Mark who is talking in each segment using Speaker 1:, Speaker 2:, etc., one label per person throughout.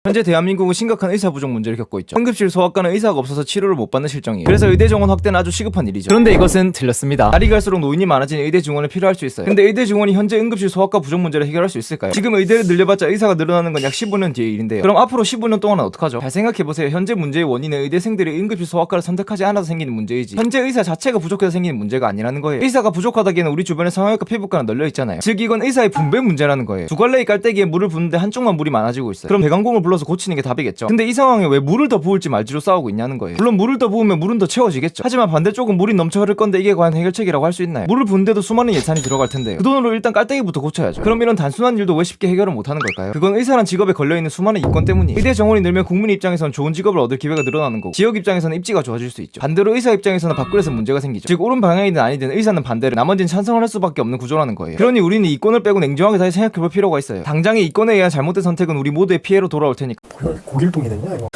Speaker 1: 현재 대한민국은 심각한 의사 부족 문제를 겪고 있죠. 응급실 소아과는 의사가 없어서 치료를 못 받는 실정이에요. 그래서 의대 정원 확대는 아주 시급한 일이죠. 그런데 이것은 틀렸습니다. 날이 갈수록 노인이 많아진 의대 증원이 필요할 수 있어요. 근데 의대 증원이 현재 응급실 소아과 부족 문제를 해결할 수 있을까요? 지금 의대를 늘려봤자 의사가 늘어나는 건 약 15년 뒤의 일인데요. 그럼 앞으로 15년 동안은 어떡하죠? 잘 생각해보세요. 현재 문제의 원인은 의대생들이 응급실 소아과를 선택하지 않아서 생기는 문제이지 현재 의사 자체가 부족해서 생기는 문제가 아니라는 거예요. 의사가 부족하다기에는 우리 주변에 성형외과 피부과는 널려있잖아요. 즉 이건 의사의 분배 문제라는 거예요. 두 갈래의 깔때기에 물을 붓는데 한쪽만 물이 많아지고 있어요. 그럼 대강공을 불러서 고치는 게 답이겠죠. 근데 이 상황에 왜 물을 더 부을지 말지로 싸우고 있냐는 거예요. 물론 물을 더 부으면 물은 더 채워지겠죠. 하지만 반대쪽은 물이 넘쳐 흐를 건데 이게 과연 해결책이라고 할 수 있나요? 물을 부는데도 수많은 예산이 들어갈 텐데요. 그 돈으로 일단 깔때기부터 고쳐야죠. 그럼 이런 단순한 일도 왜 쉽게 해결을 못하는 걸까요? 그건 의사란 직업에 걸려있는 수많은 이권 때문이에요. 의대 정원이 늘면 국민 입장에서는 좋은 직업을 얻을 기회가 늘어나는 거고 지역 입장에서는 입지가 좋아질 수 있죠. 반대로 의사 입장에서는 밖으로서 문제가 생기죠. 즉 옳은 방향이든 아니든 의사는 반대로 나머지는 찬성을 할 수밖에 없는 구조라는 거예요. 그러니 우리는 이권을 빼고 냉정하게 다시 생각해볼 필요가 있어요. 당장의 이권에 의한 잘못된 선택은 우리 모두의 피해로 돌아올 테니까.
Speaker 2: 고길동이 됐냐 이거?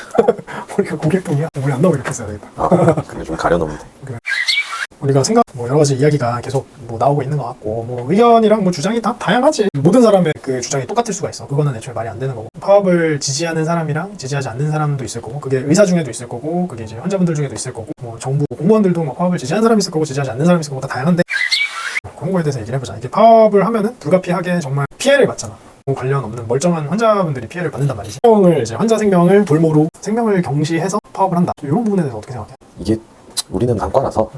Speaker 2: 우리가 고길동이야? 우리 안 나오고 이렇게 써야 되겠다.
Speaker 3: 그게 좀 가려놓으면 돼.
Speaker 2: 우리가 여러 가지 이야기가 계속 나오고 있는 것 같고 의견이랑 주장이 다 다양하지. 모든 사람의 그 주장이 똑같을 수가 있어. 그거는 애초에 말이 안 되는 거고 파업을 지지하는 사람이랑 지지하지 않는 사람도 있을 거고 그게 의사 중에도 있을 거고 그게 이제 환자분들 중에도 있을 거고 정부 공무원들도 파업을 지지하는 사람이 있을 거고 지지하지 않는 사람이 있을 거고 다 다양한데 그런 거에 대해서 얘기를 해보자. 이게 파업을 하면은 불가피하게 정말 피해를 받잖아. 관련 없는 멀쩡한 환자분들이 피해를 받는단 말이지. 환자 생명을 볼모로 생명을 경시해서 파업을 한다. 이런 부분에 대해서 어떻게 생각해?
Speaker 3: 이게 우리는 안과라서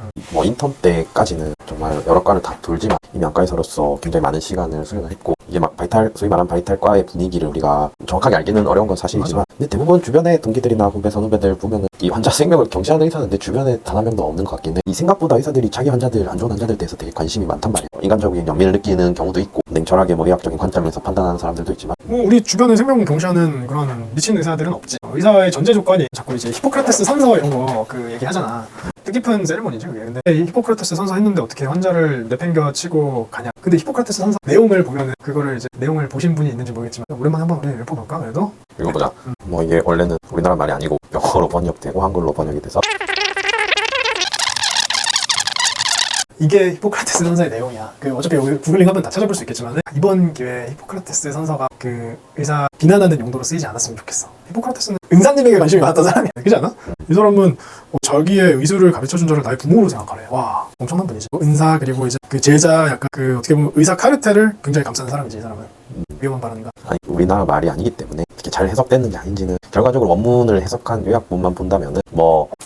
Speaker 3: 인턴 때까지는 정말 여러 과를 다 돌지만 이미 안과의사로서 굉장히 많은 시간을 수련을 했고 이게 막 소위 말하는 바이탈과의 분위기를 우리가 정확하게 알기는 어려운 건 사실이지만 근데 대부분 주변의 동기들이나 후배 선후배들 보면은 이 환자 생명을 경시하는 의사는 내 주변에 단 한 명도 없는 것 같긴 해. 이 생각보다 의사들이 자기 환자들 안 좋은 환자들에 대해서 되게 관심이 많단 말이야. 인간적인 연민을 느끼는 경우도 있고 냉철하게 의학적인 관점에서 판단하는 사람들도 있지만
Speaker 2: 우리 주변에 생명을 경시하는 그런 미친 의사들은 없지. 의사의 전제 조건이 자꾸 이제 히포크라테스 선서 이런 거 얘기하잖아. 뜻깊은 세리머니지 그게. 근데 이 히포크라테스 선서 했는데 어떻게 환자를 내팽겨 치고 가냐. 근데 히포크라테스 선서 내용을 보면은 그거를 이제 내용을 보신 분이 있는지 모르겠지만 오랜만에 한번 우리 읽어볼까 그래도?
Speaker 3: 읽어보자. 이게 원래는 우리나라 말이 아니고 영어로 번역되고 한글로 번역이 돼서
Speaker 2: 이게 히포크라테스 선서의 내용이야. 어차피 여기 구글링하면 다 찾아볼 수 있겠지만 이번 기회에 히포크라테스 선서가 의사 비난하는 용도로 쓰이지 않았으면 좋겠어. 히포크라테스는 은사님에게 관심이 많았던 사람이야. 그렇지 않아? 이 사람은 자기의 의술을 가르쳐준 자를 나의 부모로 생각하래. 와, 엄청난 분이지. 은사 그리고 이제 제자 약간 어떻게 보면 의사 카르텔을 굉장히 감싸는 사람이지 이 사람은. 위험한 발언인가?
Speaker 3: 아니 우리나라 말이 아니기 때문에 어떻게 잘 해석됐는지 아닌지는 결과적으로 원문을 해석한 요약본만 본다면은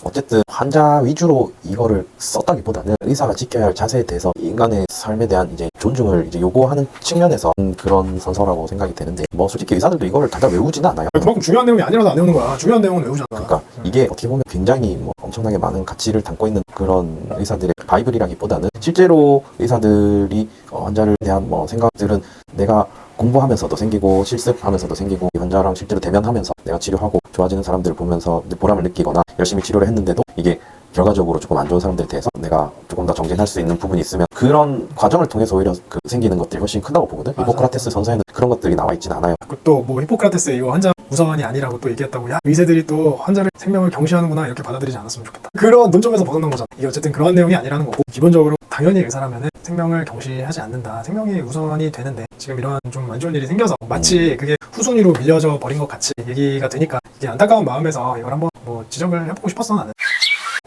Speaker 3: 어쨌든 환자 위주로 이거를 썼다기보다는 의사가 지켜야 할 자세에 대해서 인간의 삶에 대한 이제 존중을 이제 요구하는 측면에서 그런 선서라고 생각이 되는데 솔직히 의사들도 이거를 다 외우지는 않아요.
Speaker 2: 그만큼 중요한 내용이 아니라도 안 외우는 거야. 중요한 내용은 외우잖아.
Speaker 3: 그러니까 이게 어떻게 보면 굉장히 엄청나게 많은 가치를 담고 있는 그런 의사들의 바이블이라기보다는 실제로 의사들이 환자를 대한 생각들은 내가 공부하면서도 생기고 실습하면서도 생기고 환자랑 실제로 대면하면서 내가 치료하고 좋아지는 사람들을 보면서 보람을 느끼거나 열심히 치료를 했는데도 이게 결과적으로 조금 안 좋은 사람들에 대해서 내가 조금 더 정진할 수 있는 부분이 있으면 그런 과정을 통해서 오히려 생기는 것들이 훨씬 크다고 보거든. 히포크라테스 선서에는 그런 것들이 나와 있진 않아요.
Speaker 2: 또 히포크라테스 이거 환자 우선이 아니라고 또 얘기했다고 야 의사들이 또 환자를 생명을 경시하는구나 이렇게 받아들이지 않았으면 좋겠다. 그런 논점에서 벗어난 거잖아. 이게 어쨌든 그런 내용이 아니라는 거고 기본적으로 당연히 의사라면은 생명을 경시하지 않는다. 생명이 우선이 되는데 지금 이런 좀 안 좋은 일이 생겨서 마치 그게 후순위로 밀려져 버린 것 같이 얘기가 되니까 이게 안타까운 마음에서 이걸 한번 지적을 해보고 싶었어 나는.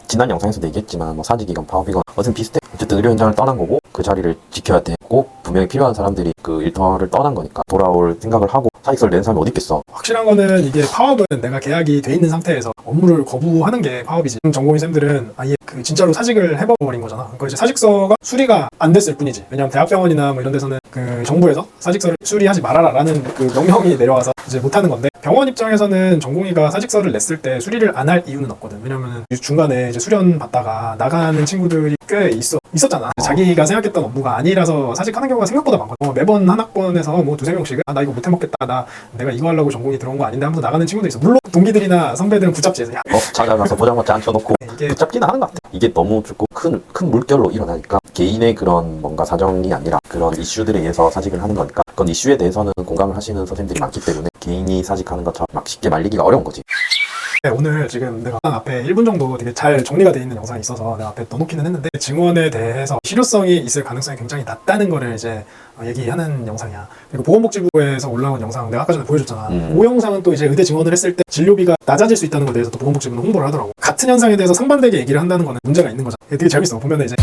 Speaker 3: 지난 영상에서도 얘기했지만 사직이건 파업이건 어쨌든 비슷해. 어쨌든 의료 현장을 떠난 거고 그 자리를 지켜야 돼. 꼭 분명히 필요한 사람들이 그 일터를 떠난 거니까 돌아올 생각을 하고 사직서를 낸 사람이 어디 있겠어.
Speaker 2: 확실한 거는 이게 파업은 내가 계약이 돼 있는 상태에서 업무를 거부하는 게 파업이지. 전공의 쌤들은 아예 진짜로 사직을 해버린 거잖아. 그러니까 이제 사직서가 수리가 안 됐을 뿐이지. 왜냐면 대학병원이나 이런 데서는 정부에서 사직서를 수리하지 말아라라는 명령이 내려와서 이제 못하는 건데 병원 입장에서는 전공의가 사직서를 냈을 때 수리를 안 할 이유는 없거든. 왜냐면은 중간에 이제 수련 받다가 나가는 친구들이 꽤 있었잖아. 자기가 생각했던 업무가 아니라서 사직하는 경우가 생각보다 많거든. 매번 한 학번에서 두세 명씩 나 이거 못 해먹겠다. 내가 이거 하려고 전공이 들어온 거 아닌데 하면서 나가는 친구도 있어. 물론 동기들이나 선배들은 붙잡지. 야,
Speaker 3: 찾아가서 보장받지 않혀놓고 붙잡기는 하는 것 같아. 이게 너무 조금 큰 물결로 일어나니까 개인의 그런 뭔가 사정이 아니라 그런 이슈들에 의해서 사직을 하는 거니까 그건 이슈에 대해서는 공감을 하시는 선생님들이 많기 때문에 개인이 사직하는 것처럼 막 쉽게 말리기가 어려운 거지.
Speaker 2: 오늘 지금 내가 앞에 1분 정도 되게 잘 정리가 돼 있는 영상이 있어서 내가 앞에 넣어놓기는 했는데 증원에 대해서 실효성이 있을 가능성이 굉장히 낮다는 거를 이제 얘기하는 영상이야. 그리고 보건복지부에서 올라온 영상 내가 아까 전에 보여줬잖아. 그 영상은 또 이제 의대 증원을 했을 때 진료비가 낮아질 수 있다는 것에 대해서 또 보건복지부는 홍보를 하더라고. 같은 현상에 대해서 상반되게 얘기를 한다는 거는 문제가 있는 거잖아. 되게 재밌어. 보면 이제